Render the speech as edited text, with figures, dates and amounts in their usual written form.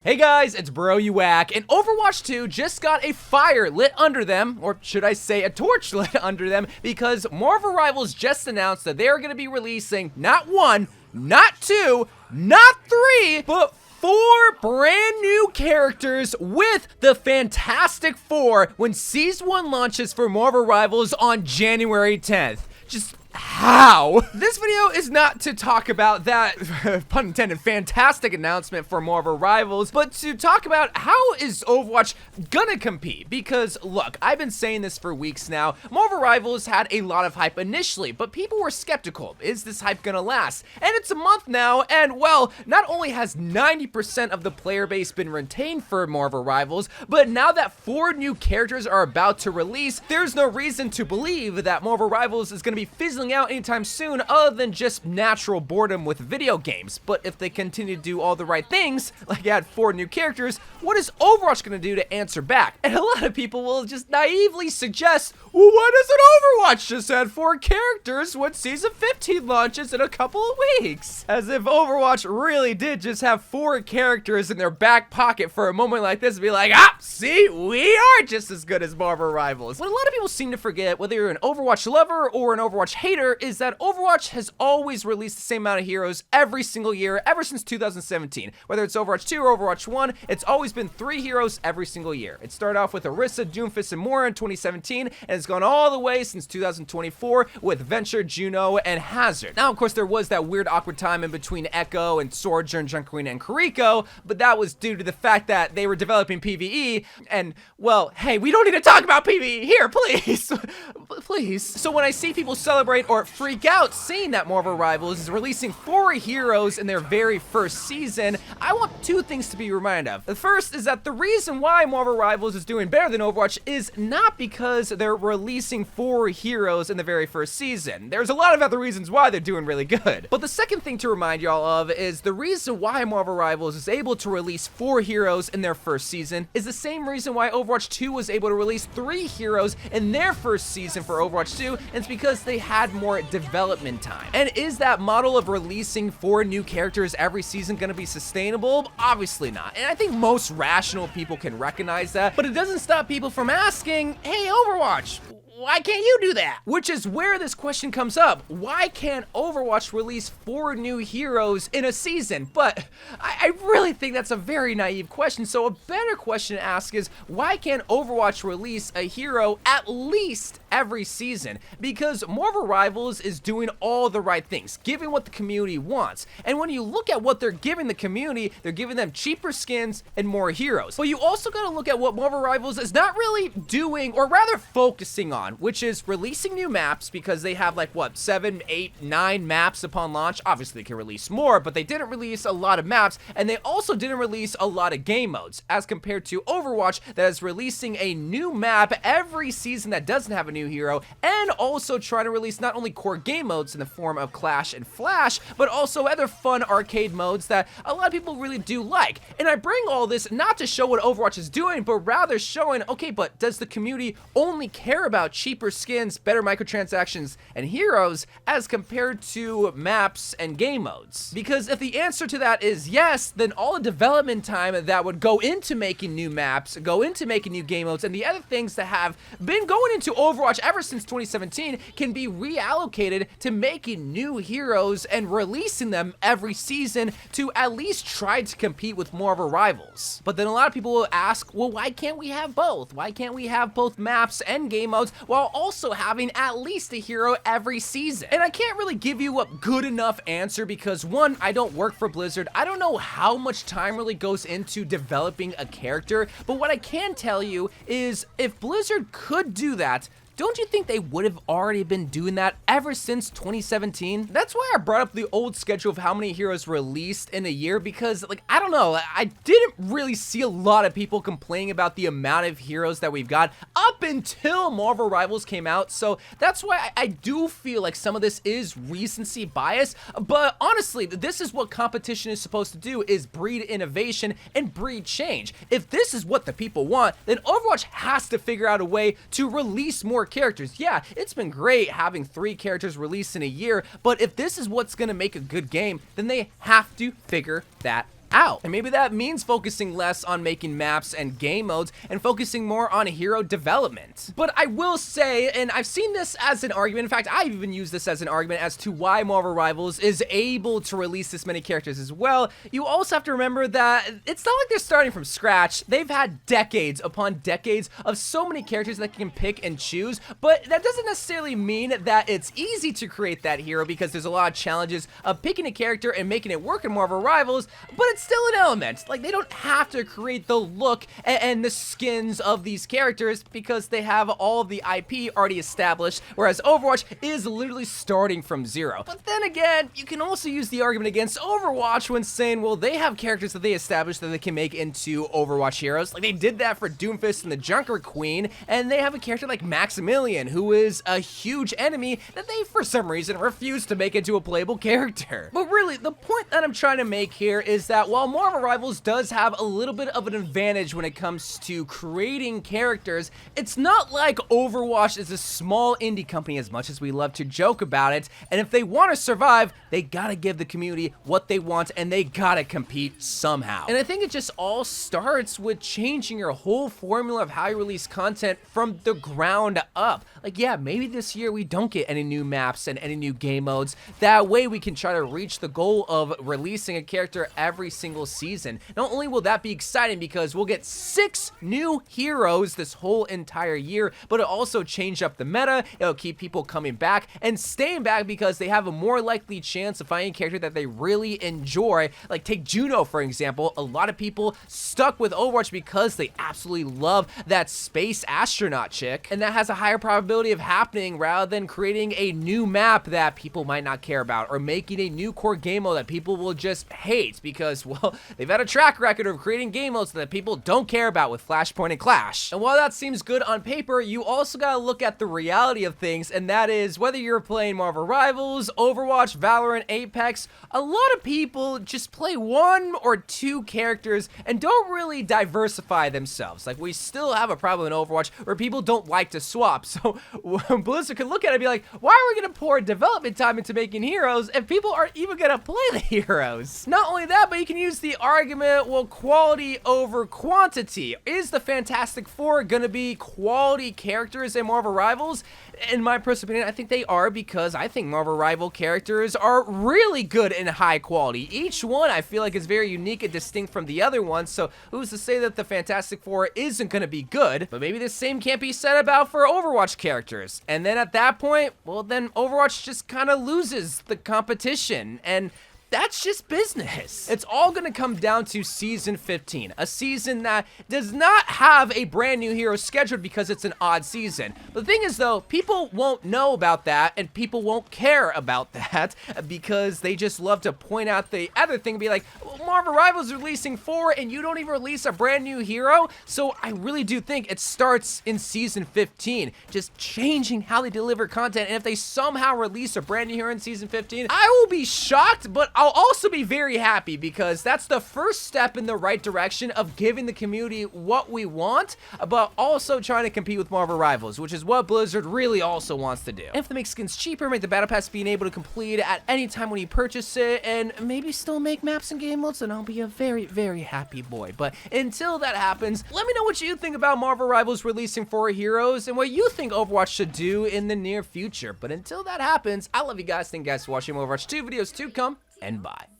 Hey guys, it's Bro You Whack, and Overwatch 2 just got a fire lit under them, or should I say a torch lit under them, because Marvel Rivals just announced that they are going to be releasing not one, not two, not three, but 4 brand new characters with the Fantastic Four when Season 1 launches for Marvel Rivals on January 10th. Just how? This video is not to talk about that, pun intended, fantastic announcement for Marvel Rivals, but to talk about how is Overwatch gonna compete. Because look, I've been saying this for weeks now. Marvel Rivals had a lot of hype initially, but people were skeptical. Is this hype gonna last? And it's a month now, and well, not only has 90% of the player base been retained for Marvel Rivals, but now that 4 new characters are about to release, there's no reason to believe that Marvel Rivals is gonna be fizzling out anytime soon other than just natural boredom with video games. But if they continue to do all the right things, like add 4 new characters, what is Overwatch going to do to answer back? And a lot of people will just naively suggest, well, why doesn't Overwatch just add 4 characters when Season 15 launches in a couple of weeks? As if Overwatch really did just have 4 characters in their back pocket for a moment like this and be like, see, we are just as good as Marvel Rivals. What a lot of people seem to forget, whether you're an Overwatch lover or an Overwatch hater, is that Overwatch has always released the same amount of heroes every single year, ever since 2017. Whether it's Overwatch 2 or Overwatch 1, it's always been 3 heroes every single year. It started off with Orisa, Doomfist, and Mora in 2017, and it's gone all the way since 2024 with Venture, Juno, and Hazard. Now, of course, there was that weird awkward time in between Echo and Sojourn, Junqueena, and Kiriko, but that was due to the fact that they were developing PvE, and, well, hey, we don't need to talk about PvE here, please. Please. So when I see people celebrate or freak out seeing that Marvel Rivals is releasing 4 heroes in their very first season, I want 2 things to be reminded of. The first is that the reason why Marvel Rivals is doing better than Overwatch is not because they're releasing 4 heroes in the very first season. There's a lot of other reasons why they're doing really good. But the second thing to remind y'all of is the reason why Marvel Rivals is able to release 4 heroes in their first season is the same reason why Overwatch 2 was able to release 3 heroes in their first season for Overwatch 2, and it's because they had more development time. And is that model of releasing 4 new characters every season going to be sustainable? Obviously not. And I think most rational people can recognize that, but it doesn't stop people from asking, hey, Overwatch, why can't you do that? Which is where this question comes up. Why can't Overwatch release 4 new heroes in a season? But I really think that's a very naive question. So a better question to ask is, why can't Overwatch release a hero at least every season? Because Marvel Rivals is doing all the right things, giving what the community wants. And when you look at what they're giving the community, they're giving them cheaper skins and more heroes. But you also gotta look at what Marvel Rivals is not really doing, or rather focusing on, which is releasing new maps, because they have like, what, 7, 8, 9 maps upon launch. Obviously they can release more, but they didn't release a lot of maps, and they also didn't release a lot of game modes, as compared to Overwatch that is releasing a new map every season that doesn't have a new hero, and also trying to release not only core game modes in the form of Clash and Flash, but also other fun arcade modes that a lot of people really do like. And I bring all this not to show what Overwatch is doing, but rather showing, okay, but does the community only care about cheaper skins, better microtransactions, and heroes as compared to maps and game modes? Because if the answer to that is yes, then all the development time that would go into making new maps, go into making new game modes, and the other things that have been going into Overwatch ever since 2017 can be reallocated to making new heroes and releasing them every season to at least try to compete with Marvel Rivals. But then a lot of people will ask, well, why can't we have both? Why can't we have both maps and game modes while also having at least a hero every season? And I can't really give you a good enough answer because, one, I don't work for Blizzard. I don't know how much time really goes into developing a character, but what I can tell you is if Blizzard could do that, don't you think they would have already been doing that ever since 2017? That's why I brought up the old schedule of how many heroes released in a year, because, like, I don't know, I didn't really see a lot of people complaining about the amount of heroes that we've got up until Marvel Rivals came out. So that's why I do feel like some of this is recency bias, but honestly, this is what competition is supposed to do, is breed innovation and breed change. If this is what the people want, then Overwatch has to figure out a way to release more characters. Yeah, it's been great having 3 characters released in a year, but if this is what's gonna make a good game, then they have to figure that out. And maybe that means focusing less on making maps and game modes and focusing more on hero development. But I will say, and I've seen this as an argument, in fact, I've even used this as an argument as to why Marvel Rivals is able to release this many characters as well. You also have to remember that it's not like they're starting from scratch. They've had decades upon decades of so many characters that they can pick and choose, but that doesn't necessarily mean that it's easy to create that hero, because there's a lot of challenges of picking a character and making it work in Marvel Rivals, but it's still an element. Like, they don't have to create the look and the skins of these characters because they have all of the IP already established, whereas Overwatch is literally starting from zero. But then again, you can also use the argument against Overwatch when saying, well, they have characters that they established that they can make into Overwatch heroes. Like, they did that for Doomfist and the Junker Queen, and they have a character like Maximilian, who is a huge enemy that they, for some reason, refuse to make into a playable character. But really, the point that I'm trying to make here is that while Marvel Rivals does have a little bit of an advantage when it comes to creating characters, it's not like Overwatch is a small indie company, as much as we love to joke about it, and if they want to survive, they gotta give the community what they want, and they gotta compete somehow. And I think it just all starts with changing your whole formula of how you release content from the ground up. Like, yeah, maybe this year we don't get any new maps and any new game modes. That way we can try to reach the goal of releasing a character every single season. Not only will that be exciting because we'll get 6 new heroes this whole entire year, but it'll also change up the meta. It'll keep people coming back and staying back because they have a more likely chance of finding a character that they really enjoy. Like, take Juno, for example. A lot of people stuck with Overwatch because they absolutely love that space astronaut chick, and that has a higher probability of happening rather than creating a new map that people might not care about, or making a new core game mode that people will just hate because, well, they've had a track record of creating game modes that people don't care about with Flashpoint and Clash. And while that seems good on paper, you also gotta look at the reality of things, and that is whether you're playing Marvel Rivals, Overwatch, Valorant, Apex, a lot of people just play 1 or 2 characters and don't really diversify themselves. Like, we still have a problem in Overwatch where people don't like to swap. So Blizzard can look at it and be like, why are we gonna pour development time into making heroes if people aren't even gonna play the heroes? Not only that, but you can use the argument, well, quality over quantity. Is the Fantastic Four gonna be quality characters in Marvel Rivals? In my personal opinion, I think they are, because I think Marvel Rival characters are really good and high quality. Each one I feel like is very unique and distinct from the other one, so who's to say that the Fantastic Four isn't gonna be good? But maybe the same can't be said about for Overwatch characters. And then at that point, well, then Overwatch just kind of loses the competition, and that's just business. It's all gonna come down to Season 15, a season that does not have a brand new hero scheduled because it's an odd season. But the thing is, though, people won't know about that, and people won't care about that because they just love to point out the other thing and be like, well, Marvel Rivals is releasing 4 and you don't even release a brand new hero? So I really do think it starts in Season 15, just changing how they deliver content. And if they somehow release a brand new hero in Season 15, I will be shocked, but I'll also be very happy, because that's the first step in the right direction of giving the community what we want, but also trying to compete with Marvel Rivals, which is what Blizzard really also wants to do. And if they make skins cheaper, make the battle pass being able to complete at any time when you purchase it, and maybe still make maps and game modes, then I'll be a very, very happy boy. But until that happens, let me know what you think about Marvel Rivals releasing 4 heroes and what you think Overwatch should do in the near future. But until that happens, I love you guys. Thank you guys for watching. More Overwatch 2 videos to come, and bye.